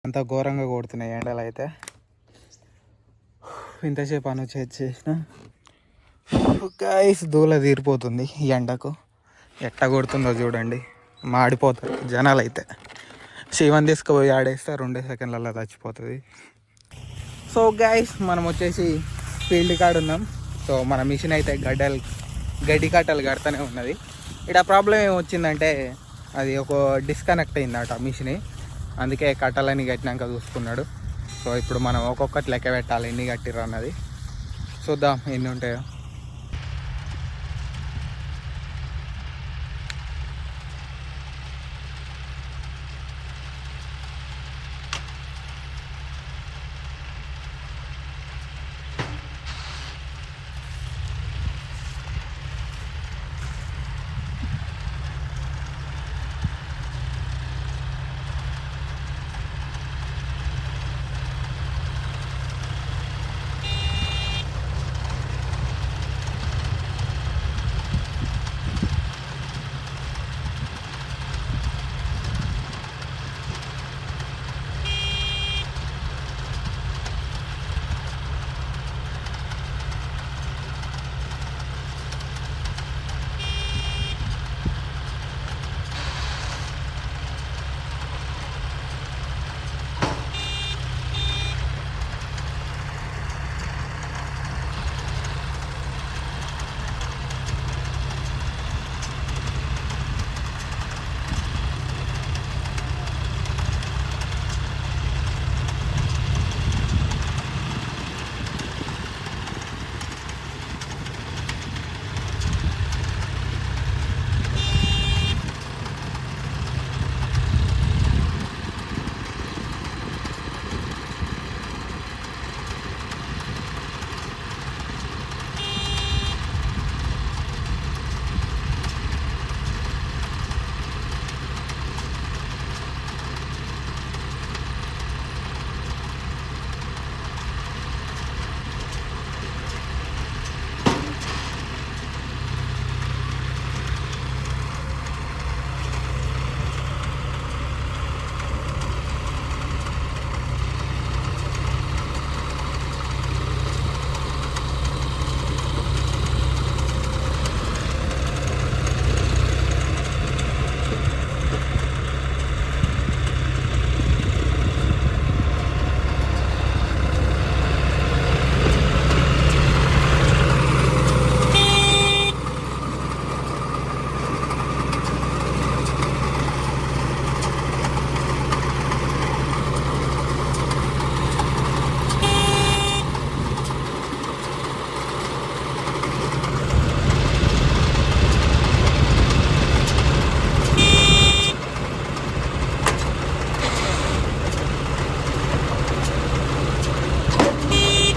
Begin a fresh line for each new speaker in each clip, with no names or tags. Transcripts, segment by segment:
అంత ఘోరంగా కొడుతున్నాయి ఎండలు అయితే. ఇంతసేపు అని చేసిన గైస్ దూల తీరిపోతుంది ఈ ఎండకు. ఎట్ట కొడుతుందో చూడండి, మాడిపోతారు జనాలు అయితే. శివన్ తీసుకుపోయి ఆడేస్తే 2 సెకండ్లలో చచ్చిపోతుంది. సో గైస్ మనం వచ్చేసి ఫీల్డ్ కాడ ఉన్నాం. సో మన మిషన్ అయితే గడ్డి కట్టలు కడుతూనే ఉన్నది. ఇక్కడ ప్రాబ్లం ఏమొచ్చిందంటే అది ఒక డిస్కనెక్ట్ అయిందట మిషన్, అందుకే కట్టాలని కట్టినాక చూసుకున్నాడు. సో ఇప్పుడు మనం ఒక్కొక్కటి లెక్క పెట్టాలి ఎన్ని కట్టిర్రు అన్నది. చూద్దాం ఎన్ని ఉంటాయో.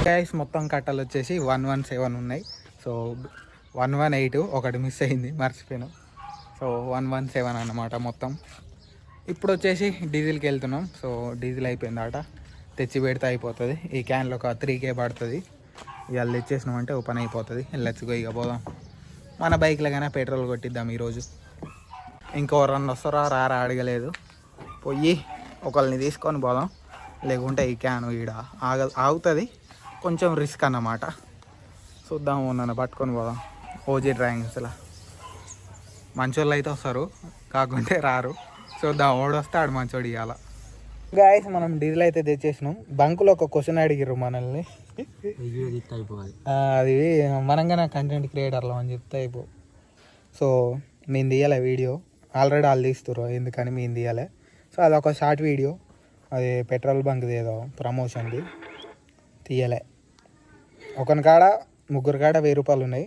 గైస్ మొత్తం కట్టలు వచ్చేసి 117 ఉన్నాయి. సో 118 ఒకటి మిస్ అయింది, మర్చిపోయాను. సో 117 అన్నమాట మొత్తం. ఇప్పుడు వచ్చేసి డీజిల్కి వెళ్తున్నాం. సో డీజిల్ అయిపోయిందట, తెచ్చి పెడితే అయిపోతుంది. ఈ క్యాన్లో ఒక 3K పడుతుంది. ఇవాళ తెచ్చేసినామంటే ఓపెన్ అయిపోతుంది. వెళ్ళొచ్చుకో ఇక పోదాం. మన బైక్లోగానే పెట్రోల్ కొట్టిద్దాం ఈరోజు. ఇంకో 2 వస్తారా రారా అడగలేదు. పోయి ఒకళ్ళని తీసుకొని పోదాం, లేకుంటే ఈ క్యాన్ ఈడ ఆగుతుంది. కొంచెం రిస్క్ అన్నమాట. చూద్దాము, నన్ను పట్టుకొని పోదాం. ఓజీ డ్రాయింగ్స్లో మంచోళ్ళు అయితే వస్తారు, కాకుంటే రారు. చూద్దాం, ఓడొస్తే ఆడు మంచోడు ఇవ్వాల. గాయస్ మనం డీజిల్ అయితే తెచ్చేసినాం. బంకులో ఒక క్వశ్చన్ అడిగిర్రు మనల్ని, అది మనంగానే కంటెంట్ క్రియేటర్లో అని చెప్తే అయిపో. సో మేము తీయాలి వీడియో, ఆల్రెడీ వాళ్ళు తీస్తుర్రు, ఎందుకని మేము తీయాలి. సో అదొక షార్ట్ వీడియో, అది పెట్రోల్ బంక్ది ఏదో ప్రమోషన్ది తీయలే. ఒకని కాడ 3 కాడ 1000 రూపాయలు ఉన్నాయి.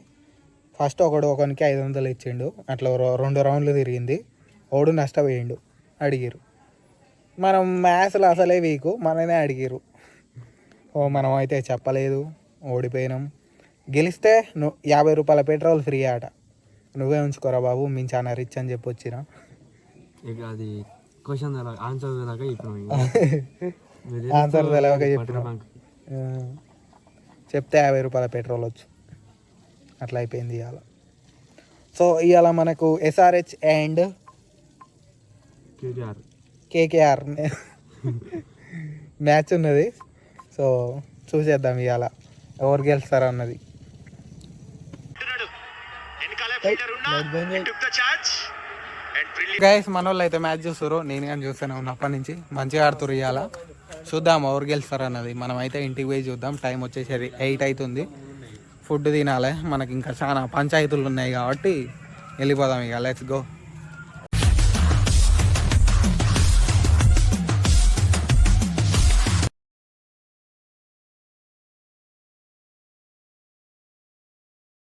ఫస్ట్ ఒకనికి 500 ఇచ్చిండు. అట్లా 2 రౌండ్లు తిరిగింది. ఓడు నష్టపోయిండు. అడిగిరు, మనం మ్యాథ్స్లో అసలే వీకు, మననే అడిగిరు. మనం అయితే చెప్పలేదు, ఓడిపోయినాం. గెలిస్తే 50 రూపాయల పెట్రోల్ ఫ్రీ ఆట. నువ్వే ఉంచుకోరా బాబు, మేము చాలా రిచ్ అని చెప్పి వచ్చిన.
అది క్వశ్చన్ ఆన్సర్
తెలవక చెప్పిన, చెప్తే 50 రూపాయల పెట్రోల్ వచ్చు. అట్లా అయిపోయింది ఇవాళ. సో ఇవాళ మనకు SRH అండ్ KKR మ్యాచ్ ఉన్నది. సో చూసేద్దాం ఇవాళ ఎవరు గెలుస్తారో అన్నది. గైస్ మన వాళ్ళు అయితే మ్యాచ్ చూస్తారు, నేను కానీ చూస్తూనే ఉన్నా అప్పటి నుంచి. మంచిగా ఆడుతురు ఇవాళ. చూద్దాం ఎవరు గెలుస్తారు అన్నది. మనం అయితే ఇంటికి పోయి చూద్దాం. టైం వచ్చేసరి 8 అవుతుంది. ఫుడ్ తినాలి, మనకి ఇంకా చాలా పంచాయతీలు ఉన్నాయి కాబట్టి వెళ్ళిపోదాం ఇక. Let's go.